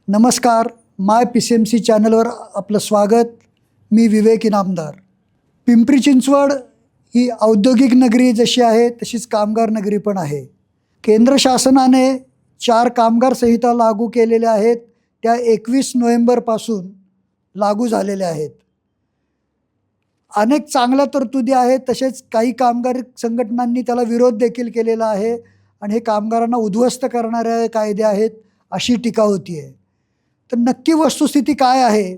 नमस्कार, माय PCMC चॅनलवर आपलं स्वागत. मी विवेक इनामदार. पिंपरी चिंचवड ही औद्योगिक नगरी जशी आहे तशीच कामगार नगरी पण आहे. केंद्र शासनाने 4 कामगार संहिता लागू केलेल्या आहेत. त्या 21 नोव्हेंबरपासून लागू झालेल्या आहेत. अनेक चांगल्या तरतुदी आहेत, तसेच काही कामगार संघटनांनी त्याला विरोध देखील केलेला आहे आणि हे कामगारांना उद्ध्वस्त करणारे कायदे आहेत अशी टीका होती आहे. तर नक्की वस्तुस्थिती काय आहे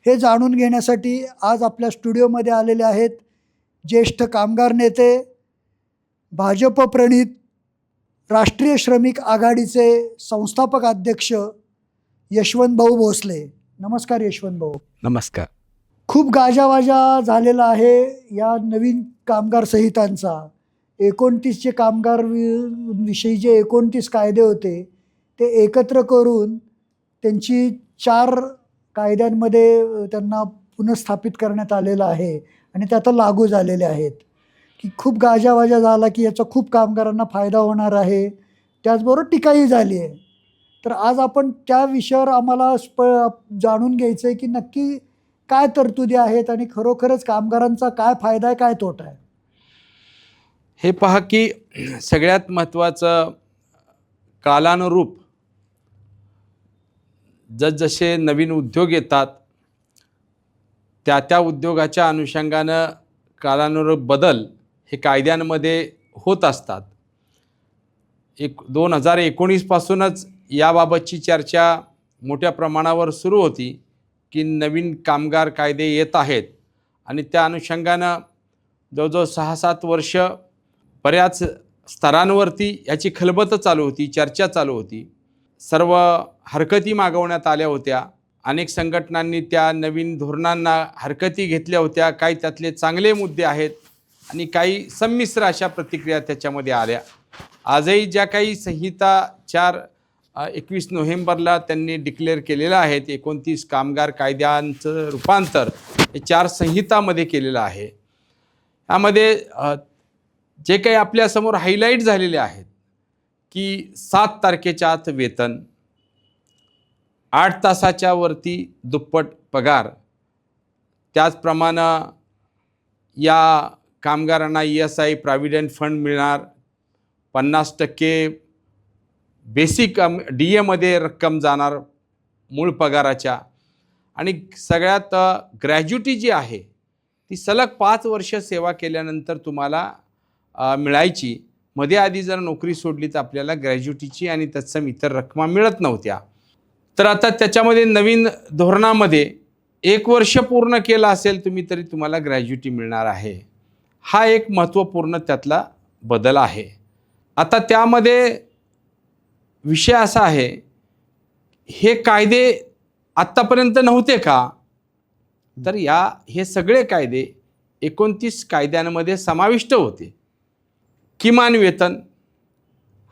हे जाणून घेण्यासाठी आज आपल्या स्टुडिओमध्ये आलेले आहेत ज्येष्ठ कामगार नेते, भाजप प्रणित राष्ट्रीय श्रमिक आघाडीचे संस्थापक अध्यक्ष यशवंत भाऊ भोसले. नमस्कार यशवंत भाऊ. नमस्कार. खूप गाजावाजा झालेला आहे या नवीन कामगार संहितांचा. 29चे कामगार विषयी जे 29 कायदे होते ते एकत्र करून त्यांची 4 कायद्यांमध्ये त्यांना पुनर्स्थापित करण्यात आलेलं आहे आणि ते आता लागू झालेले आहेत. की खूप गाजावाजा झाला की याचा खूप कामगारांना फायदा होणार आहे, त्याचबरोबर टीकाही झाली आहे. तर आज आपण त्या विषयावर आम्हाला जाणून घ्यायचं आहे की नक्की काय तरतुदी आहेत आणि खरोखरच कामगारांचा काय फायदा आहे, काय तोटा आहे. हे पहा की सगळ्यात महत्त्वाचं कालानुरूप जसजसे नवीन उद्योग येतात त्या त्या उद्योगाच्या अनुषंगानं कालानुरूप बदल हे कायद्यांमध्ये होत असतात. 2019 पासूनच याबाबतची चर्चा मोठ्या प्रमाणावर सुरू होती की नवीन कामगार कायदे येत आहेत आणि त्या अनुषंगानं जवळजवळ 6-7 वर्ष बऱ्याच स्तरांवरती याची खलबतं चालू होती, चर्चा चालू होती. सर्व हरकती मागवण्यात आल्या होत्या. अनेक संघटनांनी त्या नवीन धोरणांना हरकती घेतल्या होत्या. काही त्यातले चांगले मुद्दे आहेत आणि काही संमिश्र अशा प्रतिक्रिया त्याच्यामध्ये आल्या. आजही ज्या काही संहिता 21 नोव्हेंबरला त्यांनी डिक्लेअर केलेलं आहे, 29 कामगार कायद्यांचं रूपांतर हे 4 संहितामध्ये केलेलं आहे. यामध्ये जे काही आपल्यासमोर हायलाईट झालेले आहेत की 7 तारखेच्या आत वेतन, 8 तासाच्या वरती दुप्पट पगार, त्याचप्रमाणे या कामगारांना ESI प्रॉव्हिडंट फंड मिळणार, 50% बेसिक DAमध्ये रक्कम जाणार मूळ पगाराच्या, आणि सगळ्यात ग्रॅज्युटी जी आहे ती सलग 5 वर्ष सेवा केल्यानंतर तुम्हाला मिळायची. मध्ये आधी जर नोकरी सोडली तर आपल्याला ग्रॅज्युटीची आणि तत्सम इतर रक्कमा मिळत नव्हत्या. तर आता त्याच्यामध्ये नवीन धोरणामध्ये 1 वर्ष पूर्ण केलं असेल तुम्ही तरी तुम्हाला ग्रॅज्युटी मिळणार आहे. हा एक महत्त्वपूर्ण त्यातला बदल आहे. आता त्यामध्ये विषय असा आहे, हे कायदे आत्तापर्यंत नव्हते का? तर हे सगळे कायदे 29 कायद्यांमध्ये समाविष्ट होते. किमान वेतन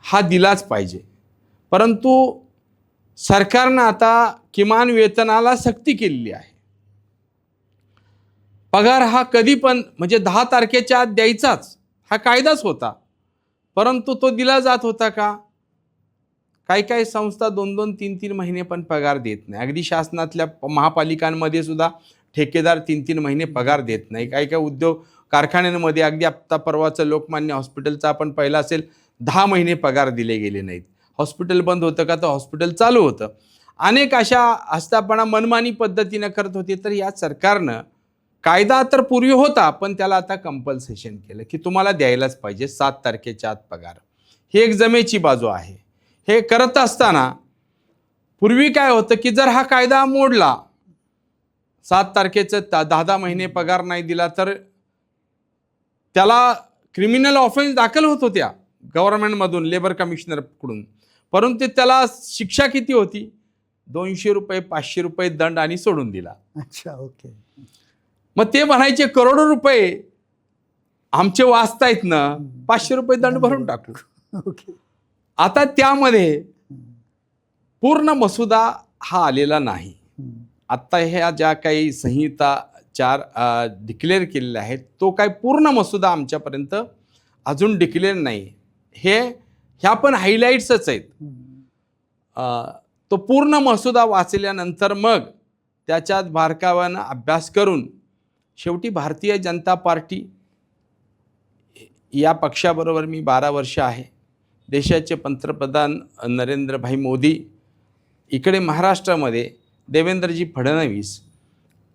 हा दिलाच पाहिजे, परंतु सरकारनं आता किमान वेतनाला सक्ती केलेली आहे. पगार हा कधी पण म्हणजे 10 तारखेच्या आत द्यायचाच हा कायदाच होता, परंतु तो दिला जात होता का? काही संस्था 2-2, 3-3 महिने पण पगार देत नाही. अगदी शासनातल्या महापालिकांमध्ये सुद्धा ठेकेदार 3-3 महिने पगार देत नाही. काही उद्योग कारखान्यांमध्ये अगदी आत्ता परवाचं लोकमान्य हॉस्पिटलचा आपण पाहिलं असेल, 10 महिने पगार दिले गेले नाहीत. हॉस्पिटल बंद होतं का तर हॉस्पिटल चालू होतं. अनेक अशा आस्थापना मनमानी पद्धतीनं करत होती. तर या सरकारनं कायदा तर पूर्वी होता पण त्याला आता कंपल्सेशन केलं की तुम्हाला द्यायलाच पाहिजे 7 तारखेच्या आत पगार. ही एक जमेची बाजू आहे. हे करत असताना पूर्वी काय होतं की जर हा कायदा मोडला, 7 तारखेचं 10 महिने पगार नाही दिला तर त्याला क्रिमिनल ऑफेन्स दाखल होत होत्या गव्हर्नमेंटमधून, लेबर कमिशनरकडून. परंतु त्याला शिक्षा किती होती? 200 रुपये, 500 रुपये दंड आणि सोडून दिला. अच्छा, ओके. मग ते म्हणायचे करोडो रुपये आमचे वाचतायत ना, 500 रुपये दंड भरून टाकू. ओके. आता त्यामध्ये पूर्ण मसुदा हा आलेला नाही. आत्ता ह्या ज्या काही संहिता 4 डिक्लेअर केलेल्या आहेत तो काय पूर्ण मसुदा आमच्यापर्यंत अजून डिक्लेअर नाही. ह्या पण हायलाईट्सच आहेत. तो पूर्ण मसुदा वाचल्यानंतर मग त्याच्यात बारकाव्यानं अभ्यास करून शेवटी भारतीय जनता पार्टी या पक्षाबरोबर मी 12 वर्ष आहे. देशाचे पंतप्रधान नरेंद्रभाई मोदी, इकडे महाराष्ट्रामध्ये देवेंद्रजी फडणवीस,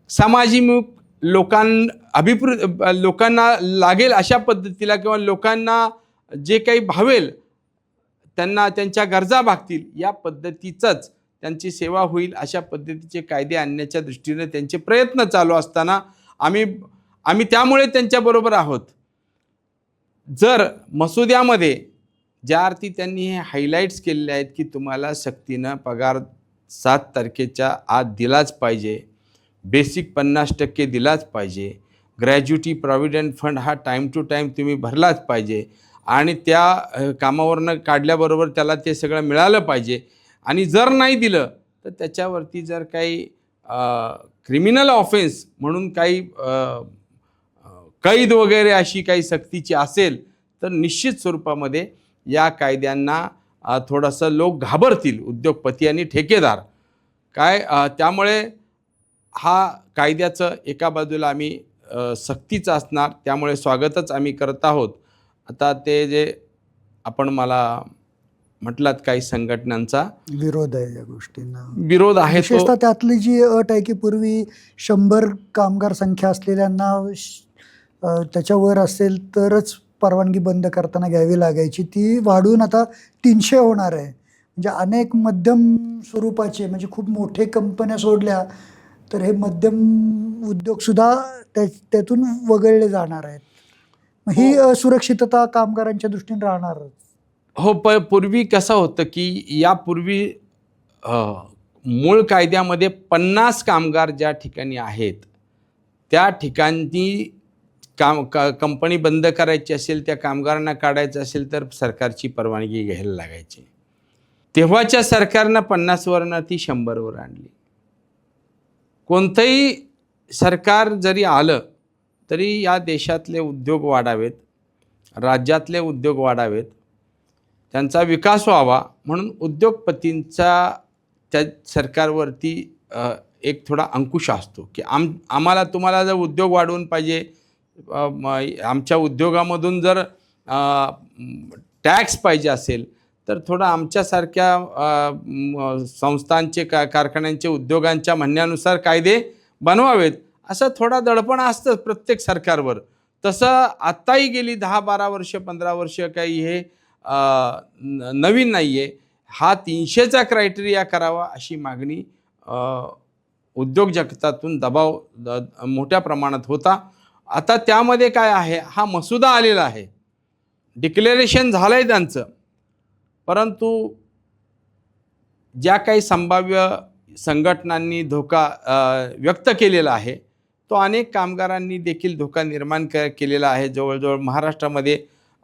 समाजिमुख लोकांना लागेल अशा पद्धतीला किंवा लोकांना जे काही भावेल त्यांना त्यांच्या गरजा भागतील या पद्धतीचंच त्यांची सेवा होईल अशा पद्धतीचे कायदे आणण्याच्या दृष्टीने त्यांचे प्रयत्न चालू असताना आम्ही त्यामुळे त्यांच्याबरोबर आहोत. जर मसुद्यामध्ये ज्या अर्थी त्यांनी हे हायलाईट्स केलेले आहेत की तुम्हाला सक्तीनं पगार 7 तारखेच्या आत दिलाच पाहिजे, बेसिक 50% दिलाच पाहिजे, ग्रॅज्युटी प्रॉव्हिडंट फंड हा टाईम टू टाईम तुम्ही भरलाच पाहिजे आणि त्या कामावरनं काढल्याबरोबर त्याला ते सगळं मिळालं पाहिजे आणि जर नाही दिलं तर त्याच्यावरती जर काही क्रिमिनल ऑफेन्स म्हणून काही कैद वगैरे अशी काही सक्तीची असेल तर निश्चित स्वरूपामध्ये या कायद्यांना थोडंसं लोक घाबरतील, उद्योगपती आणि ठेकेदार त्यामुळे हा कायद्याचं एका बाजूला आम्ही सक्तीचं असणार, त्यामुळे स्वागतच आम्ही करत आहोत. आता ते जे आपण मला म्हटलात काही संघटनांचा विरोध आहे या गोष्टींना, विरोध आहे, विशेषतः त्यातली जी अट आहे की पूर्वी 100 कामगार संख्या असलेल्यांना त्याच्यावर असेल तरच परवानगी बंद करताना घ्यावी लागायची, ती वाढून आता 300 होणार आहे. म्हणजे अनेक मध्यम स्वरूपाचे म्हणजे खूप मोठे कंपन्या सोडल्या तर हे मध्यम उद्योगसुद्धा त्यातून वगळले जाणार आहेत. ही सुरक्षितता कामगारांच्या दृष्टीने राहणारच. हो, पूर्वी कसं होतं की यापूर्वी मूळ कायद्यामध्ये 50 कामगार ज्या ठिकाणी आहेत त्या ठिकाणी कंपनी बंद करायची असेल, त्या कामगारांना काढायचं असेल तर सरकारची परवानगी घ्यायला लागायची. तेव्हाच्या सरकारनं 50वरनं ती 100वर आणली. कोणतंही सरकार जरी आलं तरी या देशातले उद्योग वाढावेत, राज्यातले उद्योग वाढावेत, त्यांचा विकास व्हावा म्हणून उद्योगपतींचा त्या सरकारवरती एक थोडा अंकुश असतो की आम्हाला तुम्हाला जर उद्योग वाढवून पाहिजे, आमच्या उद्योगामधून जर टॅक्स पाहिजे असेल तर थोडं आमच्यासारख्या संस्थांचे कारखान्यांचे उद्योगांच्या म्हणण्यानुसार कायदे बनवावेत असं थोडा दडपण असतं प्रत्येक सरकारवर. तसं आत्ताही गेली 10-12 वर्ष 15 वर्ष काही हे नवीन नाही आहे. हा 300चा क्रायटेरिया करावा अशी मागणी उद्योग जगतातून दबाव मोठ्या प्रमाणात होता. आता त्यामध्ये काय आहे, हा मसुदा आलेला आहे, डिक्लेरेशन झालं आहे त्यांचं, परंतु ज्या काही संभाव्य संघटनांनी धोका व्यक्त केलेला आहे तो अनेक कामगारांनी देखील धोका निर्माण केलेला आहे. जवळजवळ महाराष्ट्रामध्ये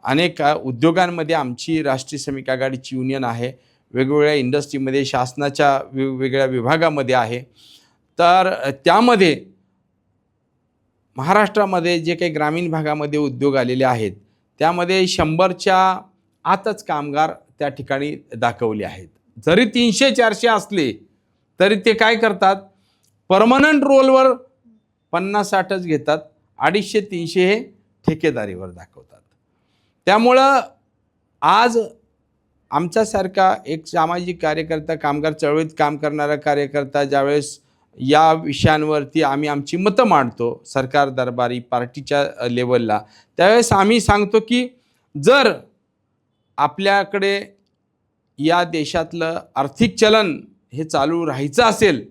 अनेक उद्योगांमध्ये आमची राष्ट्रीय श्रमिक आघाडीची युनियन आहे, वेगवेगळ्या इंडस्ट्रीमध्ये शासनाच्या वेगवेगळ्या विभागामध्ये आहे. तर त्यामध्ये महाराष्ट्रामध्ये जे काही ग्रामीण भागामध्ये उद्योग आलेले आहेत त्यामध्ये 100च्या आतच कामगार त्या ठिकाणी दाखवले आहेत. जरी 300-400 असले तरी ते काय करतात, परमनंट रोलवर 50-60च घेतात, 250-300 हे ठेकेदारीवर दाखवतात. त्यामुळं आज आमच्यासारखा एक सामाजिक कार्यकर्ता, कामगार चळवळीत काम करणारा कार्यकर्ता ज्यावेळेस या विषयांवरती आम्ही आमची मतं मांडतो सरकार दरबारी पार्टीच्या लेवलला, त्यावेळेस आम्ही सांगतो की जर आपल्याकडे या देशातलं आर्थिक चलन हे चालू राहायचं असेल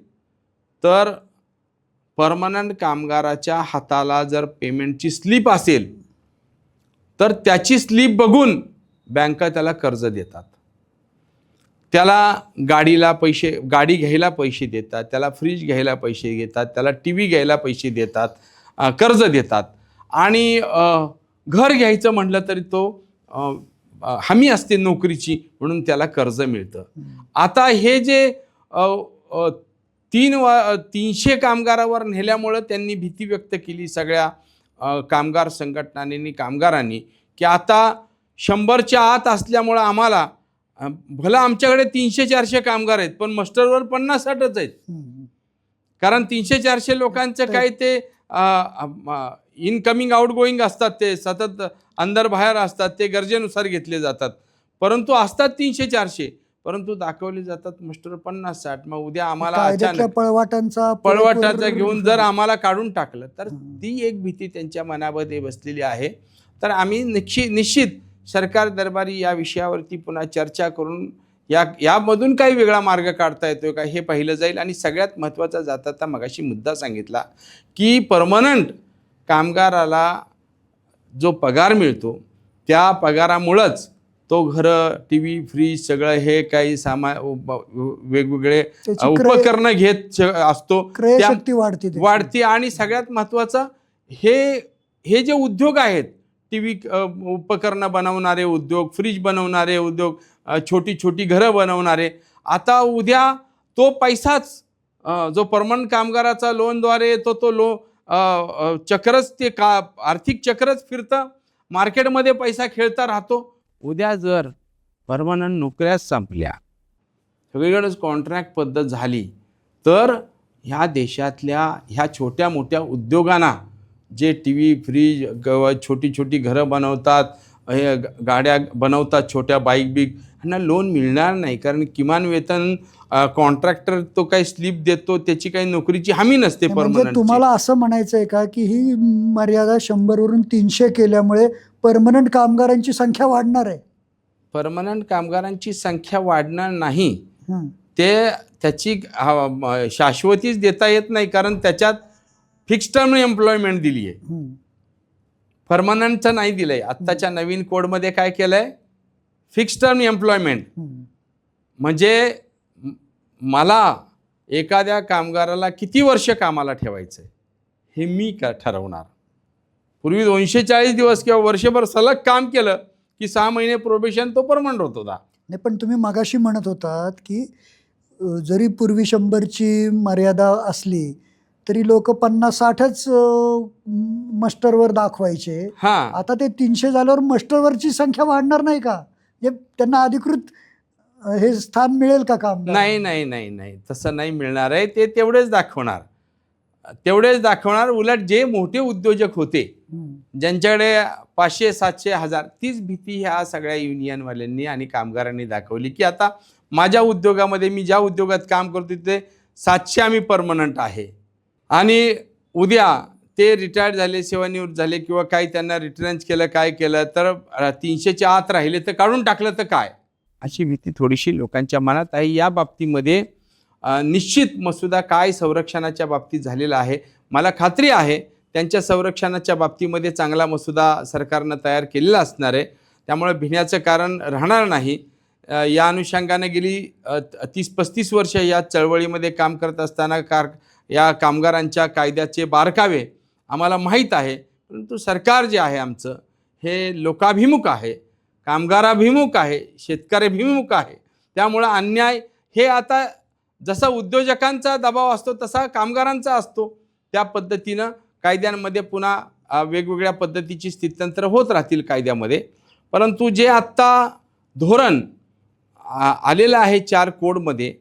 तर परमनंट कामगाराच्या हाताला जर पेमेंटची स्लिप असेल तर त्याची स्लिप बघून बँका त्याला कर्ज देतात, त्याला गाडी घ्यायला पैसे देतात, त्याला फ्रीज घ्यायला पैसे देतात, त्याला TV घ्यायला पैसे देतात, कर्ज देतात आणि घर घ्यायचं म्हटलं तरी तो हमी असते नोकरीची म्हणून त्याला कर्ज मिळतं. आता हे जे 300 कामगारावर नेल्यामुळं त्यांनी भीती व्यक्त केली सगळ्या कामगार संघटनांनी, कामगारांनी की आता 100च्या आत असल्यामुळं आम्हाला भलं आमच्याकडे 300-400 कामगार आहेत, पण मस्टरवर 50-60च आहेत. कारण 300-400 लोकांचं काय ते इनकमिंग आउट गोईंग असतात, ते सतत अंदर बाहेर असतात, ते गरजेनुसार घेतले जातात. परंतु असतात 300-400, परंतु दाखवले जातात मस्टर 50-60. मग उद्या आम्हाला कायद्यातल्या अचानक पळवाटाचा घेऊन जर आम्हाला काढून टाकलं तर ती एक भीती त्यांच्या मनामध्ये बसलेली आहे. तर आम्ही निश्चित सरकार दरबारी या विषयावरती पुन्हा चर्चा करून यामधून काही वेगळा मार्ग काढता येतोय का हे पाहिलं जाईल. आणि सगळ्यात महत्त्वाचा जाता मगाशी मुद्दा सांगितला की परमनंट कामगाराला जो पगार मिळतो त्या पगारामुळंच तो घरं, टी व्ही, फ्रीज सगळं हे काही वेगवेगळे उपकरणं घेत असतो, क्रयशक्ती वाढते. आणि सगळ्यात महत्त्वाचं हे जे उद्योग आहेत, टी व्ही उपकरणं बनवणारे उद्योग, फ्रीज बनवणारे उद्योग, छोटी छोटी घरं बनवणारे, आता उद्या तो पैसाच जो परमनंट कामगाराचा लोनद्वारे येतो तो चक्रच ते आर्थिक चक्रच फिरतं, मार्केटमध्ये पैसा खेळता राहतो. उद्या जर परमनंट नोकऱ्याच संपल्या, सगळीकडेच कॉन्ट्रॅक्ट पद्धत झाली, तर ह्या देशातल्या ह्या छोट्या मोठ्या उद्योगांना जे टी व्ही, फ्रीज, छोटी छोटी घरं बनवतात, हे गाड्या बनवतात, छोट्या बाईक ह्यांना लोन मिळणार नाही. कारण किमान वेतन कॉन्ट्रॅक्टर तो काही स्लिप देतो, त्याची काही नोकरीची हमी नसते. म्हणजे तुम्हाला असं म्हणायचं आहे का की ही मर्यादा 100 वरून 300 केल्यामुळे परमनंट कामगारांची संख्या वाढणार आहे? परमनंट कामगारांची संख्या वाढणार नाही, त्याची शाश्वतीच देता येत नाही. कारण त्याच्यात फिक्स टर्म एम्प्लॉयमेंट दिली आहे, परमनंटचं नाही दिलंय. आत्ताच्या नवीन कोडमध्ये काय केलंय, फिक्स टर्म एम्प्लॉयमेंट. म्हणजे मला एखाद्या कामगाराला किती वर्ष कामाला ठेवायचंय हे मी ठरवणार. पूर्वी 240 दिवस किंवा वर्षभर सलग काम केलं की 6 महिने प्रोबेशन तो परमनंट होत होता. नाही, पण तुम्ही मगाशी म्हणत होतात की जरी पूर्वी 100ची मर्यादा असली तरी लोक 50-60च मस्टरवर दाखवायचे. आता ते 300 झाल्यावर मस्टरवरची संख्या वाढणार नाही का? त्यांना अधिकृत हे स्थान मिळेल का काम? नाही नाही नाही नाही, तसं नाही मिळणार आहे. ते तेवढेच दाखवणार. उलट जे मोठे उद्योजक होते, ज्यांच्याकडे 500, 700, 1000, तीच भीती ह्या सगळ्या युनियनवाल्यांनी आणि कामगारांनी दाखवली की आता माझ्या उद्योगामध्ये, मी ज्या उद्योगात काम करतो तिथे 700 आम्ही परमनंट आहे, आणि उद्या ते रिटायर्ड झाले, सेवानिवृत्त झाले किंवा काही त्यांना रिटर्न्स केलं, काय केलं तर 300च्या आत राहिले तर काढून टाकलं तर काय, अशी भीती थोडीशी लोकांच्या मनात आहे. या बाबतीमध्ये निश्चित मसुदा काय संरक्षणाच्या बाबतीत झालेला आहे, मला खात्री आहे त्यांच्या संरक्षणाच्या बाबतीमध्ये चांगला मसुदा सरकारनं तयार केलेला असणार आहे. त्यामुळे भिण्याचं कारण राहणार नाही. या अनुषंगाने गेली 30-35 वर्ष या चळवळीमध्ये काम करत असताना या कामगारांच्या कायद्याचे बारकावे आम्हाला माहीत आहे. परंतु सरकार जे आहे आमचं हे लोकाभिमुख आहे, कामगाराभिमुख आहे, शेतकऱ्याभिमुख आहे. त्यामुळं अन्याय हे आता जसा उद्योजकांचा दबाव असतो तसा कामगारांचा असतो. त्या पद्धतीनं कायद्यांमध्ये पुन्हा वेगवेगळ्या पद्धतीची स्थित्यंतर होत राहतील कायद्यामध्ये. परंतु जे आत्ता धोरण आलेलं आहे 4 कोडमध्ये,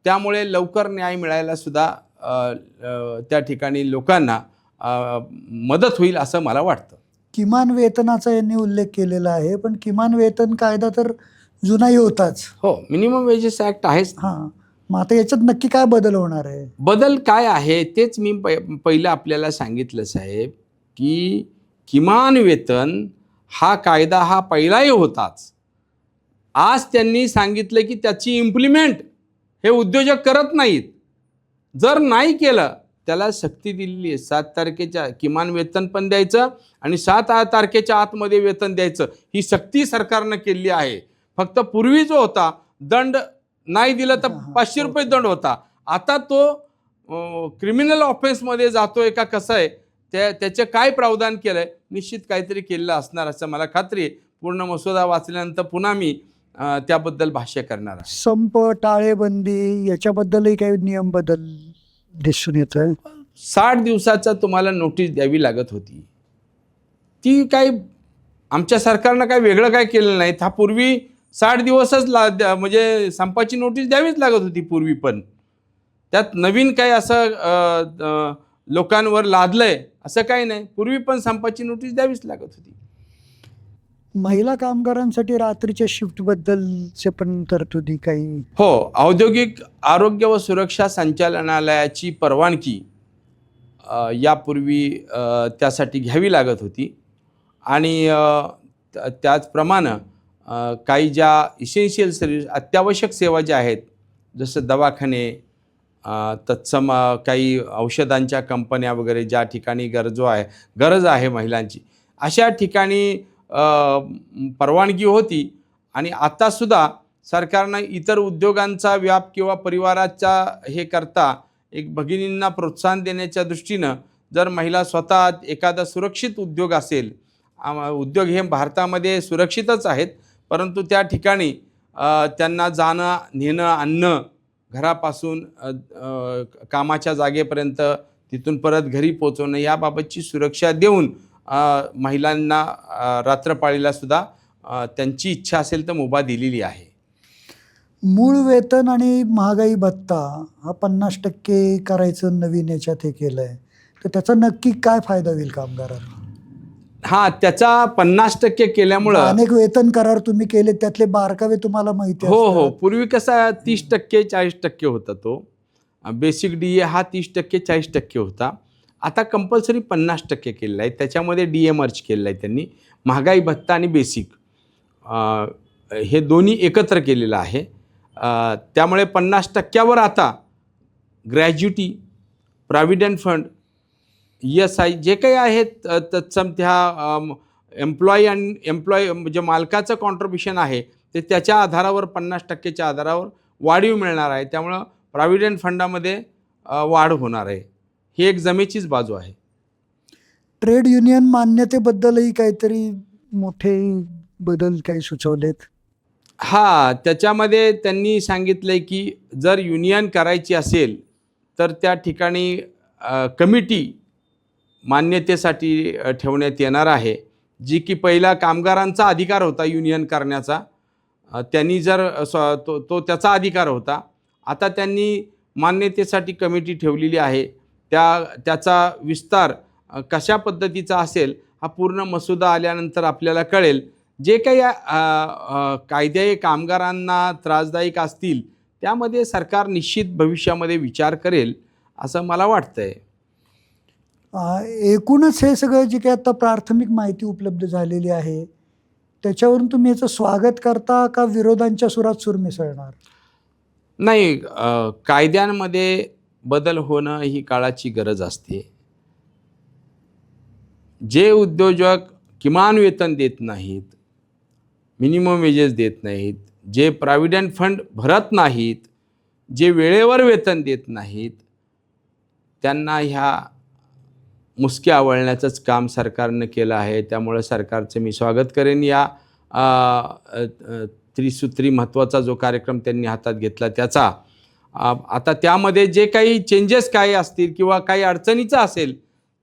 त्यामुळे लवकर न्याय मिळायला सुद्धा त्या ठिकाणी लोकांना मदत होईल असं मला वाटतं. किमान वेतनाचा यांनी उल्लेख केलेला आहे, पण किमान वेतन कायदा तर जुनाही होताच. हो, मिनिमम वेजेस ॲक्ट आहेच. मग आता याच्यात नक्की काय बदल होणार आहे? बदल काय आहे तेच मी पहिलं आपल्याला सांगितलं साहेब, की किमान वेतन हा कायदा हा पहिलाही होताच. आज त्यांनी सांगितलं की त्याची इम्प्लिमेंट हे उद्योजक करत नाहीत. जर नाही केलं त्याला सक्ती दिलेली आहे. 7 तारखेच्या किमान वेतन पण द्यायचं आणि 7 तारखेच्या आतमध्ये वेतन द्यायचं, ही सक्ती सरकारनं केली आहे. फक्त पूर्वी जो होता दंड नाही दिलं तर 500 रुपये दंड होता, आता तो क्रिमिनल ऑफेन्समध्ये जातोय का कसं आहे, त्याचं काय प्रावधान केलं आहे, निश्चित काहीतरी केलेलं असणार असं मला खात्री आहे. पूर्ण मसुदा वाचल्यानंतर पुन्हा मी त्याबद्दल भाष्य करणार आहे. संप, टाळेबंदी याच्याबद्दलही काही नियम बदल दिसून येत आहे. 60 दिवसाचा तुम्हाला नोटीस द्यावी लागत होती, ती काही आमच्या सरकारनं काही वेगळं काय केलं नाही. हा पूर्वी 60 दिवसच म्हणजे संपाची नोटीस द्यावीच लागत होती पूर्वी. पण त्यात नवीन काही असं लोकांवर लादलंय असं काही नाही. पूर्वी पण संपाची नोटीस द्यावीच लागत होती. महिला कामगारांसाठी रात्रीच्या शिफ्टबद्दलचे पण तरतुदी काही? हो, औद्योगिक आरोग्य व सुरक्षा संचालनालयाची परवानगी यापूर्वी त्यासाठी घ्यावी लागत होती आणि त्याचप्रमाणे काही ज्या इसेन्शियल सर्व्हिस, अत्यावश्यक सेवा ज्या आहेत, जसं दवाखाने, तत्सम काही औषधांच्या कंपन्या वगैरे, ज्या ठिकाणी गरज आहे महिलांची, अशा ठिकाणी परवानगी होती. आणि आत्तासुद्धा सरकारनं इतर उद्योगांचा व्याप किंवा परिवाराचा हे करता एक भगिनींना प्रोत्साहन देण्याच्या दृष्टीनं जर महिला स्वतः एखादा सुरक्षित उद्योग असेल, उद्योग हे भारतामध्ये सुरक्षितच आहेत, परंतु त्या ठिकाणी त्यांना जाणं, नेणं, आणणं, घरापासून कामाच्या जागेपर्यंत, तिथून परत घरी पोचवणं, याबाबतची सुरक्षा देऊन महिलांना रात्रपाळीला सुद्धा त्यांची इच्छा असेल तर मुभा दिलेली आहे. मूळ वेतन आणि महागाई भत्ता हा 50% करायचं नवीन याच्यात हे केलंय, तर त्याचा नक्की काय फायदा होईल कामगारांना? हां, त्याचा 50% केल्यामुळं अनेक वेतन करार तुम्ही केले, त्यातले बारकावे तुम्हाला माहिती हो हो. असतात. पूर्वी कसा 30% 40% होता तो. बेसिक DA हा 30% 40% होता. आता कंपल्सरी 50% केलेला आहे. त्याच्यामध्ये DA मर्ज केलेला आहे त्यांनी. महागाई भत्ता आणि बेसिक हे दोन्ही एकत्र केलेलं आहे. त्यामुळे 50%वर आता ग्रॅज्युटी, प्रॉव्हिडंट फंड, ESI जे काही आहेत तत्सम त्या एम्प्लॉय म्हणजे मालकाचं कॉन्ट्रिब्युशन आहे ते त्याच्या आधारावर 50%च्या आधारावर वाढीव मिळणार आहे. त्यामुळं प्रॉव्हिडंट फंडामध्ये वाढ होणार आहे. ही एक जमेचीच बाजू आहे. ट्रेड युनियन मान्यतेबद्दलही काहीतरी मोठे बदल काही सुचवलेत? हां, त्याच्यामध्ये त्यांनी सांगितलंय की जर युनियन करायची असेल तर त्या ठिकाणी कमिटी मान्यतेसाठी ठेवण्यात येणार आहे, जी की पहिला कामगारांचा अधिकार होता युनियन करण्याचा. त्यांनी जर तो त्याचा अधिकार होता. आता त्यांनी मान्यतेसाठी कमिटी ठेवलेली आहे. त्याचा विस्तार कशा पद्धतीचा असेल हा पूर्ण मसुदा आल्यानंतर आपल्याला कळेल. जे काही कायदे कामगारांना त्रासदायक असतील त्यामध्ये सरकार निश्चित भविष्यामध्ये विचार करेल असं मला वाटतंय. एकूणच हे सगळं जे काही आता प्राथमिक माहिती उपलब्ध झालेली आहे, त्याच्यावरून तुम्ही याचं स्वागत करता का विरोधांच्या सुरात सूर मिसळणार? नाही, कायद्यांमध्ये बदल होणं ही काळाची गरज असते. जे उद्योजक किमान वेतन देत नाहीत, मिनिमम वेजेस देत नाहीत, जे प्रॉव्हिडंट फंड भरत नाहीत, जे वेळेवर वेतन देत नाहीत, त्यांना ह्या मुसक्या आवळण्याचंच काम सरकारनं केलं आहे. त्यामुळे सरकारचं मी स्वागत करेन. या त्रिसूत्री महत्त्वाचा जो कार्यक्रम त्यांनी हातात घेतला त्याचा. आता त्यामध्ये जे काही चेंजेस काही असतील किंवा काही अडचणीचं असेल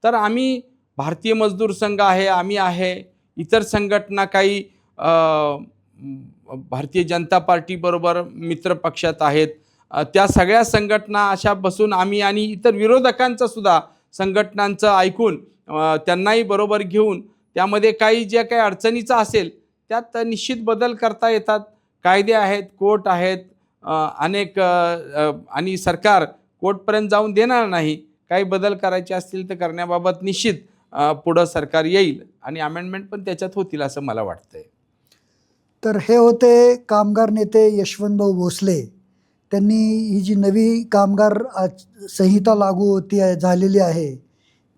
तर आम्ही भारतीय मजदूर संघ आहे, आम्ही आहे, इतर संघटना काही भारतीय जनता पार्टीबरोबर मित्र पक्षात आहेत, त्या सगळ्या संघटना अशा बसून आम्ही आणि इतर विरोधकांचं सुद्धा संघटनांचं ऐकून त्यांनाही बरोबर घेऊन त्यामध्ये काही जे काही अडचणीचं असेल त्यात निश्चित बदल करता येतात. कायदे आहेत, कोर्ट आहेत, अनेक आणि सरकार कोर्टपर्यंत जाऊन देणार नाही. काही बदल करायचे असतील तर करण्याबाबत निश्चित पुढं सरकार येईल आणि अमेंडमेंट पण त्याच्यात होतील असं मला वाटतंय. तर हे होते कामगार नेते यशवंतभाऊ भोसले. त्यांनी ही जी नवी कामगार संहिता लागू झालेली आहे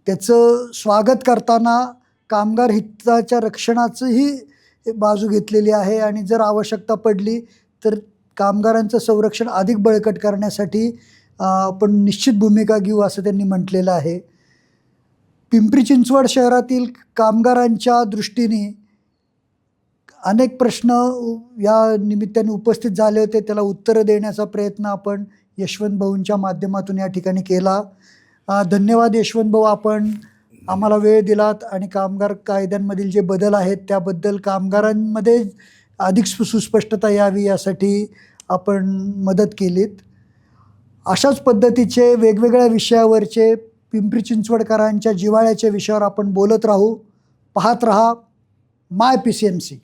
त्याचं स्वागत करताना कामगार हिताच्या रक्षणाचंही बाजू घेतलेली आहे आणि जर आवश्यकता पडली तर कामगारांचं संरक्षण अधिक बळकट करण्यासाठी आपण निश्चित भूमिका घेऊ असं त्यांनी म्हटलेलं आहे. पिंपरी चिंचवड शहरातील कामगारांच्या दृष्टीने अनेक प्रश्न या निमित्ताने उपस्थित झाले होते. त्याला उत्तरं देण्याचा प्रयत्न आपण यशवंत भाऊंच्या माध्यमातून या ठिकाणी केला. धन्यवाद यशवंत भाऊ, आपण आम्हाला वेळ दिलात आणि कामगार कायद्यांमधील जे बदल आहेत त्याबद्दल, कामगारांमध्ये अधिक सुस्पष्टता यावी यासाठी आपण मदत केलीत. अशाच पद्धतीचे वेगवेगळ्या विषयावरचे पिंपरी चिंचवडकरांच्या जिव्हाळ्याच्या विषयावर आपण बोलत राहू. पाहत रहा माय PCMC.